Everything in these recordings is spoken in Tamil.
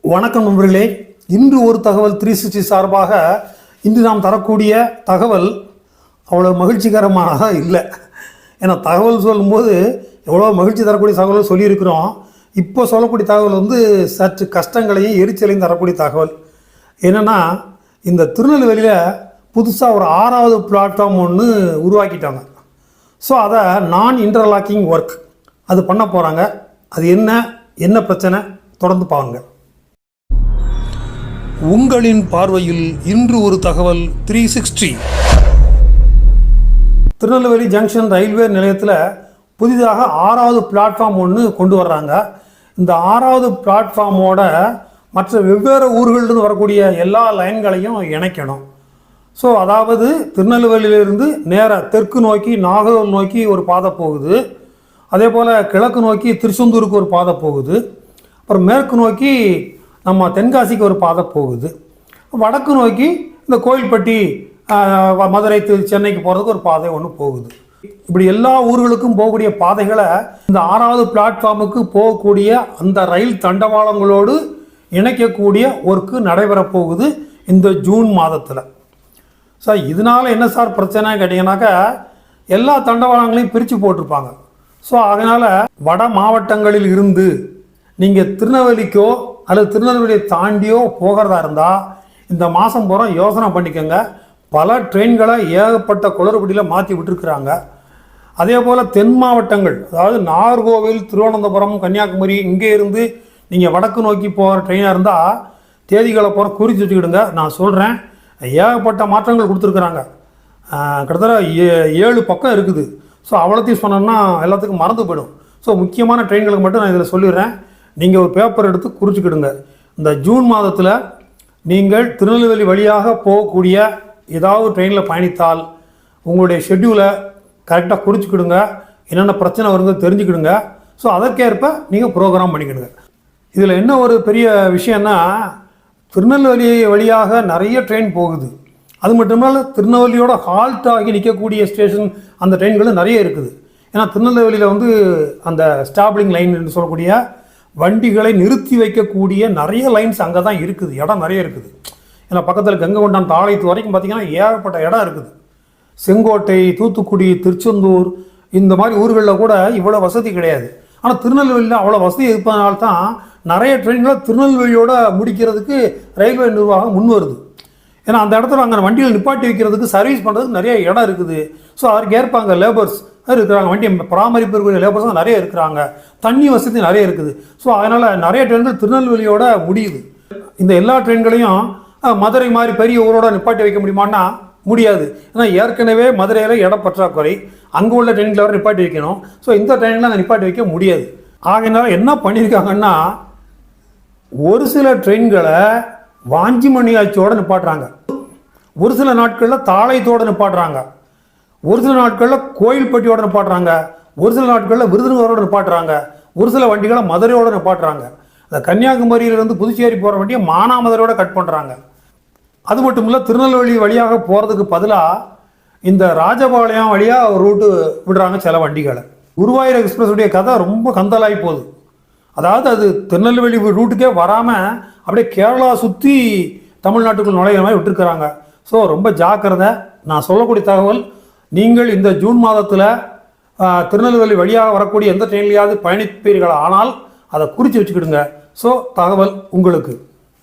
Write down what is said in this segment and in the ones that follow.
வணக்கம் நண்பர்களே. இன்று ஒரு தகவல் 360 சார்பாக இன்று நாம் தரக்கூடிய தகவல் அவ்வளோ மகிழ்ச்சிகரமாக இல்லை. ஏன்னா தகவல் சொல்லும்போது எவ்வளோ மகிழ்ச்சி தரக்கூடிய தகவல் சொல்லியிருக்கிறோம். இப்போ சொல்லக்கூடிய தகவல் சற்று கஷ்டங்களையும் எரிச்சலையும் தரக்கூடிய தகவல். என்னென்னா, இந்த திருநெல்வேலியில் புதுசாக ஒரு 6வது பிளாட்ஃபார்ம் ஒன்று உருவாக்கிட்டாங்க. ஸோ அதை நான் இன்டர்லாக்கிங் ஒர்க் அது பண்ண போகிறாங்க. அது என்ன பிரச்சனை தொடர்ந்து பாருங்க. உங்களின் பார்வையில் இன்று ஒரு தகவல் 360. திருநெல்வேலி ஜங்ஷன் ரயில்வே நிலையத்தில் புதிதாக 6வது பிளாட்ஃபார்ம் ஒன்று கொண்டு வர்றாங்க. இந்த 6வது பிளாட்ஃபார்மோட மற்ற வெவ்வேறு ஊர்களிலிருந்து வரக்கூடிய எல்லா லைன்களையும் இணைக்கணும். ஸோ அதாவது திருநெல்வேலியிலிருந்து நேராக தெற்கு நோக்கி நாகர்கோவில் நோக்கி ஒரு பாதை போகுது. அதே போல் கிழக்கு நோக்கி திருச்செந்தூருக்கு ஒரு பாதை போகுது. அப்புறம் மேற்கு நோக்கி நம்ம தென்காசிக்கு ஒரு பாதை போகுது. வடக்கு நோக்கி இந்த கோயில்பட்டி மதுரை சென்னைக்கு போகிறதுக்கு ஒரு பாதை ஒன்று போகுது. இப்படி எல்லா ஊர்களுக்கும் போகக்கூடிய பாதைகளை இந்த 6வது பிளாட்ஃபார்முக்கு போகக்கூடிய அந்த ரயில் தண்டவாளங்களோடு இணைக்கக்கூடிய ஒர்க்கு நடைபெறப் போகுது இந்த ஜூன் மாதத்தில். சார் இதனால் என்ன சார் பிரச்சனை கேட்டிங்கனாக்கா, எல்லா தண்டவாளங்களையும் பிரித்து போட்டிருப்பாங்க. ஸோ அதனால் வட மாவட்டங்களில் இருந்து நீங்கள் திருநெல்வேலிக்கோ அல்லது திருநெல்வேலியை தாண்டியோ போகிறதா இருந்தால் இந்த மாதம் பூரா யோசனை பண்ணிக்கோங்க. பல ட்ரெயின்களை ஏகப்பட்ட குளறுபடியில் மாற்றி விட்டுருக்குறாங்க. அதே போல் தென் மாவட்டங்கள், அதாவது நாகர்கோவில், திருவனந்தபுரம், கன்னியாகுமரி, இங்கே இருந்து நீங்கள் வடக்கு நோக்கி போகிற ட்ரெயினாக இருந்தால் தேதிகளை போகிற குறித்து வச்சுக்கிடுங்க. நான் சொல்கிறேன், ஏகப்பட்ட மாற்றங்கள் கொடுத்துருக்குறாங்க. கிட்டத்தட்ட 7 பக்கம் இருக்குது. ஸோ அவ்வளோத்தையும் சொன்னோம்னா எல்லாத்துக்கும் மறந்து போயிடும். ஸோ முக்கியமான ட்ரெயின்களுக்கு மட்டும் நான் இதில் சொல்லிடுறேன். நீங்கள் ஒரு பேப்பர் எடுத்து குறிச்சிக்கிடுங்க. இந்த ஜூன் மாதத்தில் நீங்கள் திருநெல்வேலி வழியாக போகக்கூடிய ஏதாவது ட்ரெயினில் பயணித்தால் உங்களுடைய ஷெட்யூலை கரெக்டாக குறிச்சிக்கிடுங்க. என்னென்ன பிரச்சனை வருங்க தெரிஞ்சுக்கிடுங்க. ஸோ அதற்கேற்ப நீங்கள் ப்ரோக்ராம் பண்ணிக்கிடுங்க. இதில் என்ன ஒரு பெரிய விஷயம்னா, திருநெல்வேலி வழியாக நிறைய ட்ரெயின் போகுது. அது மட்டும் இல்லாமல் திருநெல்வேலியோட ஹால்ட் ஆகி நிற்கக்கூடிய ஸ்டேஷன் அந்த ட்ரெயின்களும் நிறைய இருக்குது. ஏன்னா திருநெல்வேலியில் அந்த ஸ்டாப்லிங் லைன் என்று சொல்லக்கூடிய வண்டிகளை நிறுத்தி வைக்கக்கூடிய நிறைய லைன்ஸ் அங்கே தான் இருக்குது. இடம் நிறைய இருக்குது. ஏன்னா பக்கத்தில் கங்கை தாளைத்து வரைக்கும் பார்த்திங்கன்னா ஏகப்பட்ட இடம் இருக்குது. செங்கோட்டை, தூத்துக்குடி, திருச்செந்தூர் இந்த மாதிரி ஊர்களில் கூட இவ்வளோ வசதி கிடையாது. ஆனால் திருநெல்வேலியில் அவ்வளோ வசதி இருப்பதனால்தான் நிறைய ட்ரெயின்களை திருநெல்வேலியோடு முடிக்கிறதுக்கு ரயில்வே நிர்வாகம் முன் வருது. ஏன்னா அந்த இடத்துல அங்கே வண்டியில் நிப்பாட்டி வைக்கிறதுக்கு சர்வீஸ் பண்ணுறதுக்கு நிறைய இடம் இருக்குது. ஸோ அதற்கு ஏற்பாங்க லேபர்ஸ் இருக்கிறாங்க, வண்டி பராமரிப்பு இருக்கக்கூடிய லேபர்ஸும் நிறைய இருக்கிறாங்க, தண்ணி வசதி நிறைய இருக்குது. ஸோ அதனால் நிறைய ட்ரெயின்கள் திருநெல்வேலியோட முடியுது. இந்த எல்லா ட்ரெயின்களையும் மதுரை மாதிரி பெரிய ஊரோட நிப்பாட்டி வைக்க முடியுமான்னா முடியாது. ஏன்னா ஏற்கனவே மதுரையில் இடம் பற்றாக்குறை, அங்கே உள்ள ட்ரெயின்களை வர நிப்பாட்டி வைக்கணும். ஸோ இந்த ட்ரெயினில் அங்கே நிப்பாட்டி வைக்க முடியாது. ஆகையினால என்ன பண்ணியிருக்காங்கன்னா, ஒரு சில ட்ரெயின்களை வாஞ்சிமணியாச்சியோடு நிப்பாட்டுறாங்க, ஒரு சில நாட்களில் தாளையத்தோடு நிப்பாட்டுறாங்க, ஒரு சில நாட்களில் கோயில்பட்டியோடு நிப்பாட்டுறாங்க, ஒரு சில நாட்களில் விருதுநகரோடு நிப்பாட்டுறாங்க, ஒரு சில வண்டிகளை மதுரையோடு நிப்பாட்டுறாங்க. இந்த கன்னியாகுமரியிலிருந்து புதுச்சேரி போகிற வண்டியை மானாமதுரையோட கட் பண்ணுறாங்க. அது மட்டும் இல்லை, திருநெல்வேலி வழியாக போகிறதுக்கு பதிலாக இந்த ராஜபாளையம் வழியாக ஒரு ரூட்டு விடுறாங்க சில வண்டிகளை. குருவாயூர் எக்ஸ்பிரஸுடைய கதை ரொம்ப கந்தலாகி போகுது. அதாவது அது திருநெல்வேலி ரூட்டுக்கே வராமல் அப்படியே கேரளா சுற்றி தமிழ்நாட்டுக்குள் நுழையிற மாதிரி விட்டுருக்குறாங்க. ஸோ ரொம்ப ஜாக்கிரதை. நான் சொல்லக்கூடிய தகவல், நீங்கள் இந்த ஜூன் மாதத்தில் திருநெல்வேலி வழியாக வரக்கூடிய எந்த ட்ரெயின்லையாவது பயணிப்பீர்கள் ஆனால் அதை குறித்து வச்சுக்கிடுங்க. ஸோ தகவல் உங்களுக்கு.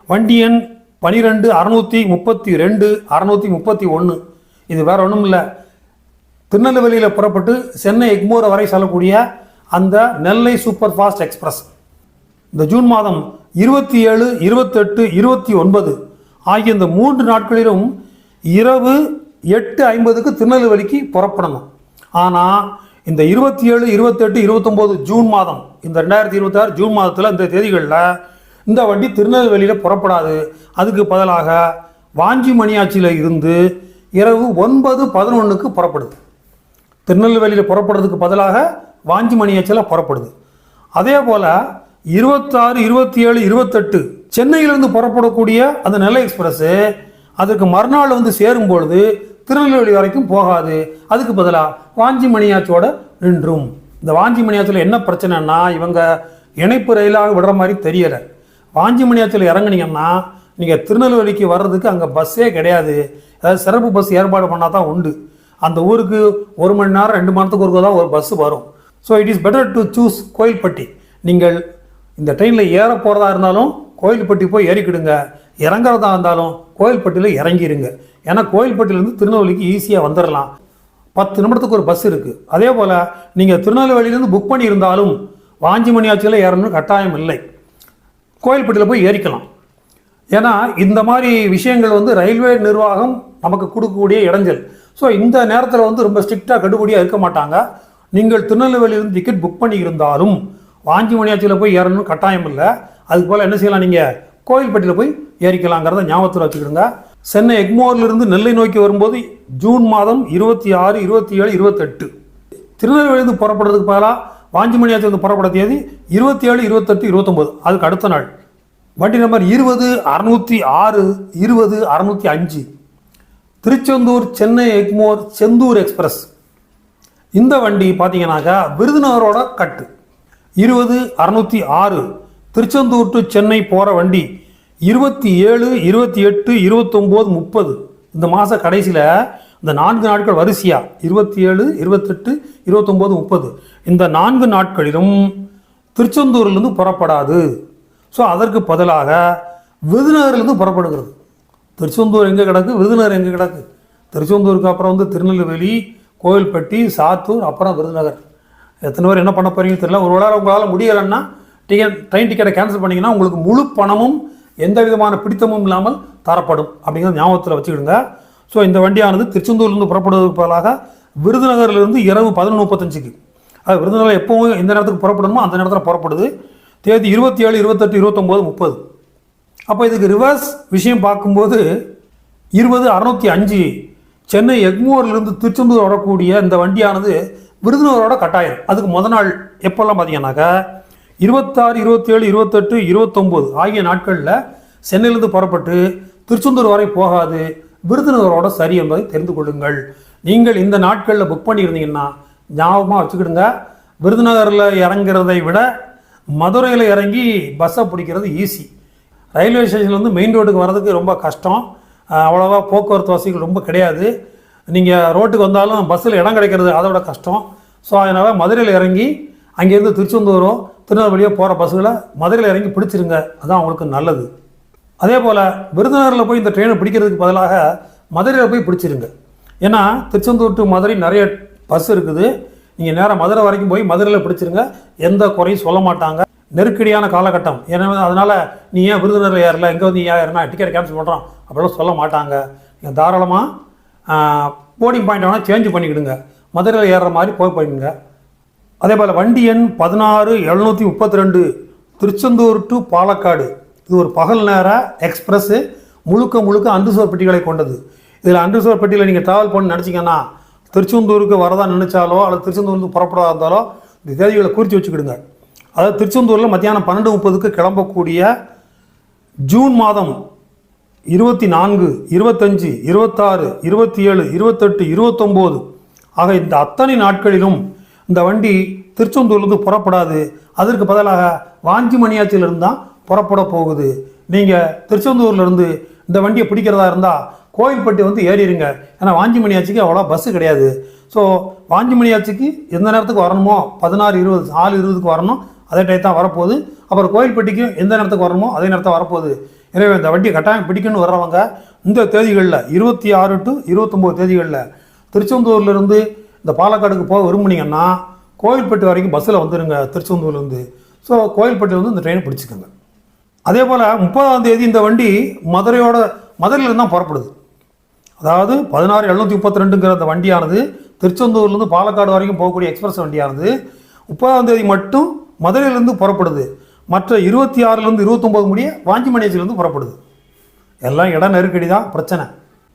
வண்டி எண் 12 632 631. இது வேறு ஒன்றும் இல்லை, திருநெல்வேலியில் புறப்பட்டு சென்னை எக்மோர் வரை செல்லக்கூடிய அந்த நெல்லை சூப்பர் ஃபாஸ்ட் எக்ஸ்பிரஸ் இந்த ஜூன் மாதம் 27, 28, 29 ஆகிய இந்த 3 நாட்களிலும் இரவு 8:50க்கு திருநெல்வேலிக்கு புறப்படணும். ஆனால் இந்த 27, 28, 29 ஜூன் மாதம், இந்த 2026 ஜூன் மாதத்தில் இந்த தேதிகளில் இந்த வண்டி திருநெல்வேலியில் புறப்படாது. அதுக்கு பதிலாக வாஞ்சிமணியாச்சியில் இருந்து இரவு 9:11க்கு புறப்படுது. திருநெல்வேலியில் புறப்படுறதுக்கு பதிலாக வாஞ்சிமணியாச்சியில் புறப்படுது. அதே போல் 26, 27, 28 சென்னையிலிருந்து புறப்படக்கூடிய அந்த நெல்லை எக்ஸ்பிரஸ்ஸு அதுக்கு மறுநாள் சேரும்பொழுது திருநெல்வேலி வரைக்கும் போகாது. அதுக்கு பதிலாக வாஞ்சிமணியாச்சோட நின்றும். இந்த வாஞ்சிமணியாச்சில் என்ன பிரச்சனைன்னா, இவங்க இணைப்பு ரயிலாக விடுற மாதிரி தெரியலை. வாஞ்சிமணியாச்சியில் இறங்குனீங்கன்னா நீங்கள் திருநெல்வேலிக்கு வர்றதுக்கு அங்கே பஸ்ஸே கிடையாது. அதாவது சிறப்பு பஸ் ஏற்பாடு பண்ணால் தான் உண்டு. அந்த ஊருக்கு 1 மணி நேரம் 2 மணி நேரத்துக்கு ஒருக்க தான் ஒரு பஸ் வரும். So it is better to choose Kovilpatti. நீங்கள் இந்த ட்ரெயினில் ஏற போகிறதா இருந்தாலும் கோயில்பட்டி போய் ஏறிக்கிடுங்க, இறங்குறதா இருந்தாலும் கோயில்பட்டியில் இறங்கிடுங்க. ஏன்னா கோயில்பட்டியிலேருந்து திருநெல்வேலிக்கு ஈஸியாக வந்துடலாம். 10 நிமிடத்துக்கு ஒரு பஸ் இருக்குது. அதே போல் நீங்கள் திருநெல்வேலியிலேருந்து புக் பண்ணியிருந்தாலும் வாஞ்சிமணியாச்சியில் ஏறணும்னு கட்டாயம் இல்லை, கோயில்பட்டியில் போய் ஏறிக்கலாம். ஏன்னா இந்த மாதிரி விஷயங்கள் வந்து ரயில்வே நிர்வாகம் நமக்கு கொடுக்கக்கூடிய இடைஞ்சல். ஸோ இந்த நேரத்தில் வந்து ரொம்ப ஸ்ட்ரிக்டாக கடுபடியாக இருக்க மாட்டாங்க. நீங்கள் திருநெல்வேலியிலிருந்து டிக்கெட் புக் பண்ணி இருந்தாலும் வாஞ்சிமணியாச்சியில் போய் ஏறணும்னு கட்டாயம் இல்லை. அதுக்கு போல் என்ன செய்யலாம், நீங்கள் கோயில்பட்டியில் போய் ஏறிக்கலாங்கிறத ஞாபகத்தில் வச்சுக்கிடுங்க. சென்னை எக்மோர்லேருந்து நெல்லை நோக்கி வரும்போது ஜூன் மாதம் 26, 27, 28 திருநெல்வேலியிலிருந்து புறப்படுறதுக்கு பதிலாக வாஞ்சிமணியாச்சிலிருந்து புறப்பட தேதி 27, 28, 29 அதுக்கு அடுத்த நாள். வண்டி நம்பர் 20-606, 20-605 திருச்செந்தூர் சென்னை எக்மோர் செந்தூர் எக்ஸ்பிரஸ். இந்த வண்டி பார்த்தீங்கன்னாக்கா விருதுநகரோட கட்டு. 20-606 திருச்செந்தூர் டு சென்னை போகிற வண்டி 27, 28, 29, 30 இந்த மாத கடைசியில் இந்த 4 நாட்கள் வரிசையாக 27, 28, 29, 30 இந்த 4 நாட்களிலும் திருச்செந்தூர்லேருந்து புறப்படாது. ஸோ அதற்கு பதிலாக விருதுநகர்லேருந்து புறப்படுகிறது. திருச்செந்தூர் எங்கே கிடக்கு, விருதுநகர் எங்கே கிடக்கு? திருச்செந்தூருக்கு அப்புறம் வந்து திருநெல்வேலி, கோவில்பட்டி, சாத்தூர், அப்புறம் விருதுநகர். எத்தனை பேர் என்ன பண்ண போறீங்க தெரியல. ஒரு வேளை உங்களால் முடியலைன்னா ட்ரெயின் டிக்கெட்டை கேன்சல் பண்ணிங்கன்னா உங்களுக்கு முழு பணமும் எந்த விதமான பிடித்தமும் இல்லாமல் தரப்படும் அப்படிங்கிறத ஞாபகத்தில் வச்சுக்கிடுங்க. ஸோ இந்த வண்டியானது திருச்செந்தூர்லேருந்து புறப்படுவதற்கு பதிலாக விருதுநகர்லேருந்து இரவு 11:35 அது விருதுநகர் எப்போவும் எந்த நேரத்துக்கு புறப்படணுமோ அந்த நேரத்தில் புறப்படுது. தேதி 27, 28, 29, 30. அப்போ இதுக்கு ரிவர்ஸ் விஷயம் பார்க்கும்போது 20-605 சென்னை எக்மோர்லேருந்து திருச்செந்தூர் வரக்கூடிய இந்த வண்டியானது விருதுநகரோட கட்டாயம். அதுக்கு முத நாள் எப்போல்லாம் பார்த்தீங்கன்னாக்கா 26, 27, 28, 29 ஆகிய நாட்களில் சென்னையிலேருந்து புறப்பட்டு திருச்செந்தூர் வரை போகாது, விருதுநகரோட சரி என்பதை தெரிந்து கொள்ளுங்கள். நீங்கள் இந்த நாட்களில் புக் பண்ணியிருந்தீங்கன்னா ஞாபகமாக வச்சுக்கிடுங்க. விருதுநகரில் இறங்குறதை விட மதுரையில் இறங்கி பஸ்ஸை பிடிக்கிறது ஈஸி. ரயில்வே ஸ்டேஷன்லேருந்து மெயின் ரோட்டுக்கு வர்றதுக்கு ரொம்ப கஷ்டம். அவ்வளோவா போக்குவரத்து வசதிகள் ரொம்ப கிடையாது. நீங்கள் ரோட்டுக்கு வந்தாலும் பஸ்ஸில் இடம் கிடைக்கிறது அதோட கஷ்டம். ஸோ அதனால் மதுரையில் இறங்கி அங்கேருந்து திருச்செந்தூரோ திருநெல்வேலியோ போகிற பஸ்ஸுகளை மதுரையில் இறங்கி பிடிச்சிருங்க, அதுதான் அவங்களுக்கு நல்லது. அதே போல் விருதுநகரில் போய் இந்த ட்ரெயினை பிடிக்கிறதுக்கு பதிலாக மதுரையில் போய் பிடிச்சிருங்க. ஏன்னா திருச்செந்தூர் டு மதுரை நிறைய பஸ் இருக்குது. நீங்கள் நேராக மதுரை வரைக்கும் போய் மதுரையில் பிடிச்சிருங்க, எந்த குறையும் சொல்ல மாட்டாங்க. நெருக்கடியான காலகட்டம், ஏன்னா அதனால் நீ ஏன் விருதுநகரில் ஏறல, எங்கே வந்து ஏறினா டிக்கெட் கேன்சல் பண்ணுறோம் அப்படிலாம் சொல்ல மாட்டாங்க. நீங்கள் தாராளமாக போர்டிங் பாயிண்ட் வேணால் சேஞ்ச் பண்ணிக்கிடுங்க, மதுரையில் ஏறுற மாதிரி போயிடுங்க. அதே போல் வண்டி எண் 16-732 திருச்செந்தூர் டு பாலக்காடு. இது ஒரு பகல் நேர எக்ஸ்பிரஸ்ஸு, முழுக்க அன்ரிசர்வ் பெட்டிகளை கொண்டது. இதில் அன்ரிசர்வ் பெட்டியில் நீங்கள் ட்ராவல் பண்ணி நினச்சிங்கன்னா திருச்செந்தூருக்கு வரதா நினச்சாலோ அல்லது திருச்செந்தூருக்கு புறப்படாத இருந்தாலோ இந்த தேதிகளை குறித்து வச்சுக்கிடுங்க. அதாவது திருச்செந்தூரில் மத்தியானம் 12:30 கிளம்பக்கூடிய ஜூன் மாதம் 24, 25, 26, 27, 28, 29 ஆக இந்த அத்தனை நாட்களிலும் இந்த வண்டி திருச்செந்தூர்லேருந்து புறப்படாது. அதற்கு பதிலாக வாஞ்சிமணியாச்சியிலிருந்து தான் புறப்பட போகுது. நீங்கள் திருச்செந்தூர்லேருந்து இந்த வண்டியை பிடிக்கிறதா இருந்தால் கோயில்பட்டி வந்து ஏறிடுங்க. ஏன்னா வாஞ்சிமணியாச்சிக்கு அவ்வளோ பஸ்ஸு கிடையாது. ஸோ வாஞ்சிமணியாச்சிக்கு எந்த நேரத்துக்கு வரணுமோ 16:20, 4:20 வரணும், அதே டைம் தான் வரப்போகுது. அப்புறம் கோயில்பட்டிக்கு எந்த நேரத்துக்கு வரணுமோ அதே நேரத்தை வரப்போகுது. எனவே இந்த வண்டி கட்டாயம் பிடிக்கணும்னு வர்றவங்க இந்த தேதிகளில் 26 to 29 தேதிகளில் திருச்செந்தூர்லேருந்து இந்த பாலக்காடுக்கு போக விரும்புனீங்கன்னா கோயில்பட்டி வரைக்கும் பஸ்ஸில் வந்துடுங்க திருச்செந்தூர்லேருந்து. ஸோ கோயில்பட்டியிலேருந்து இந்த ட்ரெயினை பிடிச்சிக்கோங்க. அதே போல் 30ஆம் தேதி இந்த வண்டி மதுரையிலேருந்து தான் புறப்படுது. அதாவது 16-732 அந்த வண்டியானது திருச்செந்தூர்லேருந்து பாலக்காடு வரைக்கும் போகக்கூடிய எக்ஸ்பிரஸ் வண்டியானது 30ஆம் தேதி மட்டும் மதுரையிலேருந்து புறப்படுது. மற்ற 26 to 29 முடிய வாஞ்சிமணியாச்சிலேருந்து புறப்படுது. எல்லாம் இட நெருக்கடி தான் பிரச்சனை.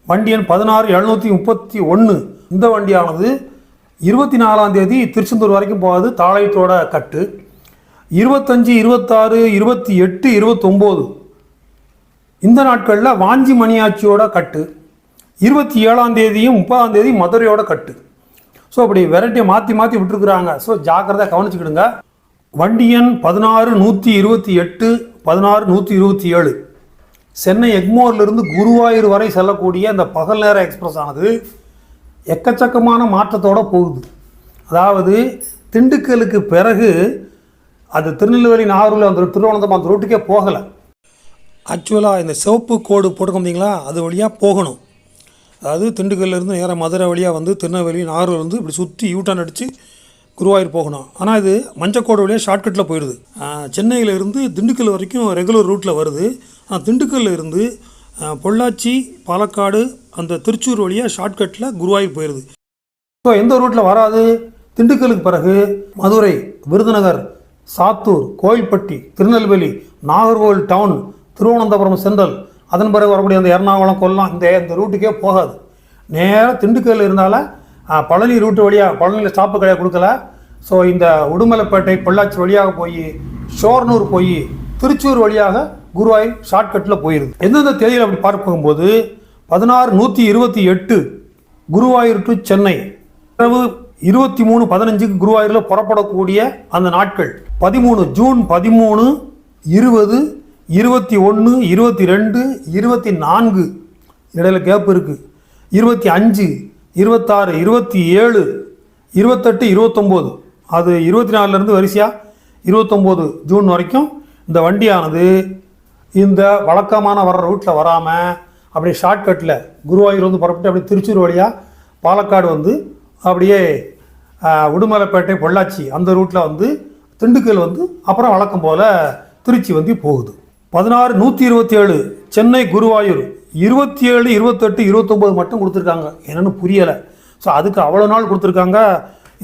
வண்டி எண் 16-731 இந்த வண்டியானது 24ஆம் தேதி திருச்செந்தூர் வரைக்கும் போகாது, தாளையத்தோட கட்டு. 25, 26, 28, 29 இந்த நாட்களில் வாஞ்சிமணியாச்சியோட கட்டு. 27ஆம் தேதியும் 30ஆம் தேதி மதுரையோட கட்டு. ஸோ அப்படி வெரைட்டியை மாற்றி விட்டுருக்குறாங்க. ஸோ ஜாக்கிரதை கவனிச்சுக்கிடுங்க. வண்டி எண் 16-128 16-127 சென்னை எக்மோரிலிருந்து குருவாயூர் வரை செல்லக்கூடிய அந்த பகல் நேர எக்ஸ்பிரஸ் ஆனது எக்கச்சக்கமான மாற்றத்தோடு போகுது. அதாவது திண்டுக்கலுக்கு பிறகு அது திருநெல்வேலி நாகர்கோவில் அந்த திருவனந்தபுரம் அந்த ரூட்டுக்கே போகலை. ஆக்சுவலாக இந்த சிவப்பு கோடு போட்டுக்கோந்தீங்களா அது வழியாக போகணும். அதாவது திண்டுக்கல்லேருந்து நேராக மதுரை வழியாக வந்து திருநெல்வேலி நாகர்கோவில் வந்து இப்படி சுற்றி யூட்டர்ன் அடித்து குருவாயூர் போகணும். ஆனால் இது மஞ்சக்கோடு வழியாக ஷார்ட்கட்டில் போயிடுது. சென்னையிலேருந்து திண்டுக்கல் வரைக்கும் ரெகுலர் ரூட்டில் வருது. ஆனால் திண்டுக்கல்லில் இருந்து பொள்ளாச்சி, பாலக்காடு, அந்த திருச்சூர் வழியாக ஷார்ட்கட்டில் குருவாயூர் போயிடுது. ஸோ எந்த ரூட்டில் வராது? திண்டுக்கலுக்கு பிறகு மதுரை, விருதுநகர், சாத்தூர், கோயில்பட்டி, திருநெல்வேலி, நாகர்கோவில் டவுன், திருவனந்தபுரம் சென்ட்ரல், அதன் பிறகு வரக்கூடிய அந்த எர்ணாகுளம், கொல்லம் இந்த ரூட்டுக்கே போகாது. நேராக திண்டுக்கல் இருந்தால பழனி ரூட்டு வழியாக பழனியில் ஸ்டாப்பு கிடையாது கொடுக்கல. ஸோ இந்த உடுமலைப்பேட்டை, பொள்ளாச்சி வழியாக போய் ஷோர்னூர் போய் திருச்சூர் வழியாக குருவாயூர் ஷார்ட்கட்டில் போயிடுது. எந்தெந்த தேதியில் அப்படி பார்க்கும்போது 16-128 குருவாயூர் டு சென்னை, இரவு 23-15 குருவாயூரில் புறப்படக்கூடிய அந்த நாட்கள் 13 ஜூன் 13, 20, 21, 22, 24 இடையில கேப் இருக்குது. 25, 26, 27, 28, 29 அது 24லேருந்து வரிசையாக 29 ஜூன் வரைக்கும் இந்த வண்டியானது இந்த வழக்கமான வர்ற ரூட்டில் வராமல் அப்படியே ஷார்ட்கட்டில் குருவாயூர் வந்து புறப்பட்டு அப்படியே திருச்சூர் வழியாக பாலக்காடு வந்து அப்படியே உடுமலைப்பேட்டை, பொள்ளாச்சி அந்த ரூட்டில் வந்து திண்டுக்கல் வந்து அப்புறம் வழக்கம் போல் திருச்சி வந்து போகுது. 16-127 சென்னை குருவாயூர் 27, 28, 29 மட்டும் கொடுத்துருக்காங்க. என்னென்னு புரியலை. ஸோ அதுக்கு அவ்வளோ நாள் கொடுத்துருக்காங்க.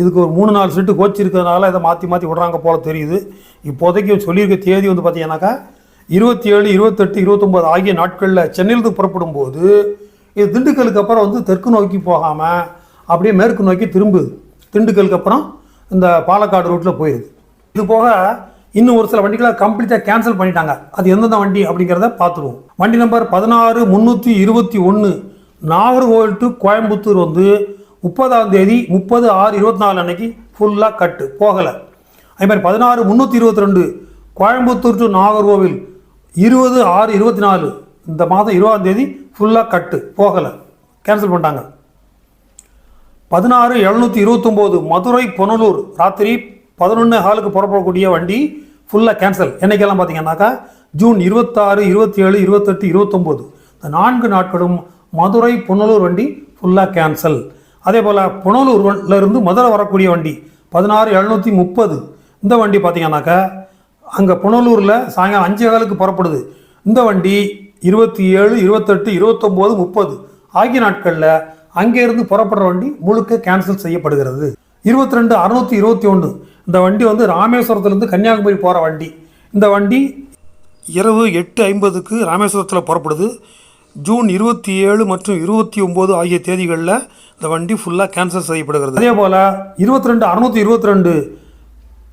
இதுக்கு ஒரு 3-4 செட்டு கோச் இருக்கிறதுனால இதை மாற்றி விடுறாங்க போல் தெரியுது. இப்போதைக்கு சொல்லியிருக்க தேதி வந்து பார்த்தீங்கன்னாக்கா 27, 28, 29 ஆகிய நாட்களில் சென்னையிலிருந்து புறப்படும் போது இது திண்டுக்கலுக்கு அப்புறம் வந்து தெற்கு நோக்கி போகாமல் அப்படியே மேற்கு நோக்கி திரும்புது. திண்டுக்கலுக்கு அப்புறம் இந்த பாலக்காடு ரூட்டில் போயிடுது. இது போக இன்னும் ஒரு சில வண்டிகளை கம்ப்ளீட்டாக கேன்சல் பண்ணிட்டாங்க. அது எந்தெந்த வண்டி அப்படிங்கிறத பார்த்துருவோம். வண்டி நம்பர் 16-321 நாகர்கோவில் டு கோயம்புத்தூர் வந்து 30ஆம் தேதி 30/6/24 அன்னைக்கு ஃபுல்லாக கட்டு போகலை. அதேமாதிரி 16-322 கோயம்புத்தூர் டு நாகர்கோவில் 20/6/24 இந்த மாதம் 20ஆம் தேதி ஃபுல்லாக கட்டு போகலை, கேன்சல் பண்ணிட்டாங்க. 16-729 மதுரை புனலூர் ராத்திரி 11:15 புறப்படக்கூடிய வண்டி ஃபுல்லாக கேன்சல். என்னைக்கெல்லாம் பார்த்தீங்கன்னாக்கா ஜூன் 26, 27, 28, 29 இந்த 4 நாட்களும் மதுரை புனலூர் வண்டி ஃபுல்லாக கேன்சல். அதே போல் புனலூர்லேருந்து மதுரை வரக்கூடிய வண்டி 16-730 இந்த வண்டி பார்த்தீங்கன்னாக்கா அங்கே புனலூரில் சாயங்காலம் 5:15 புறப்படுது. இந்த வண்டி 27, 28, 29, 30 ஆகிய நாட்களில் அங்கேருந்து புறப்படுற வண்டி முழுக்க கேன்சல் செய்யப்படுகிறது. 22-621 இந்த வண்டி வந்து ராமேஸ்வரத்துலேருந்து கன்னியாகுமரி போகிற வண்டி. இந்த வண்டி இரவு 8:50க்கு ராமேஸ்வரத்தில் புறப்படுது. ஜூன் 27 மற்றும் 29 ஆகிய தேதிகளில் இந்த வண்டி ஃபுல்லாக கேன்சல் செய்யப்படுகிறது. அதே போல் 22-622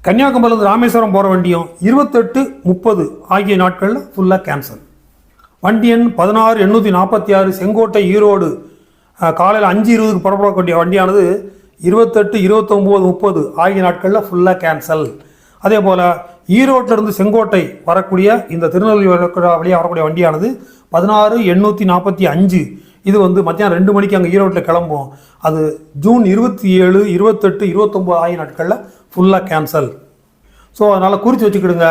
கன்னியாகுமரியிலிருந்து ராமேஸ்வரம் போகிற வண்டியும் 28-30 ஆகிய நாட்களில் ஃபுல்லாக கேன்சல். வண்டி எண் 16-846 செங்கோட்டை ஈரோடு காலையில் 5:20க்கு புறப்படக்கூடிய வண்டியானது 28, 29, 30 ஆகிய நாட்களில் ஃபுல்லாக கேன்சல். அதே போல் ஈரோட்டிலிருந்து செங்கோட்டை வரக்கூடிய இந்த திருநெல்வேலி வழியாக வரக்கூடிய வண்டியானது 16-845 இது வந்து மத்தியானம் 2 மணிக்கு அங்கே ஈரோட்டில் கிளம்பும். அது ஜூன் 27, 28, 29 ஆகிய நாட்களில் ஃபுல்லாக கேன்சல். ஸோ அதனால் குறித்து வச்சுக்கிடுங்க.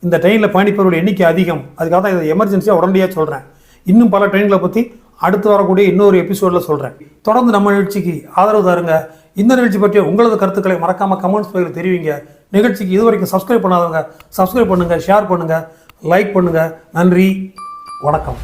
இந்த ட்ரெயினில் பயணிப்பவர்கள் எண்ணிக்கை அதிகம். அதுக்காக தான் இதை எமர்ஜென்சியாக உடனடியாக சொல்கிறேன். இன்னும் பல ட்ரெயின்களை பற்றி அடுத்து வரக்கூடிய இன்னொரு எபிசோடில் சொல்கிறேன். தொடர்ந்து நம்ம நிகழ்ச்சிக்கு ஆதரவு தாருங்க. இந்த நிகழ்ச்சி பற்றிய உங்களது கருத்துக்களை மறக்காமல் கமெண்ட்ஸ் பகுதியில் தெரிவிங்க. நிகழ்ச்சிக்கு இதுவரைக்கும் சப்ஸ்கிரைப் பண்ணாதவங்க சப்ஸ்கிரைப் பண்ணுங்கள், ஷேர் பண்ணுங்கள், லைக் பண்ணுங்கள். நன்றி, வணக்கம்.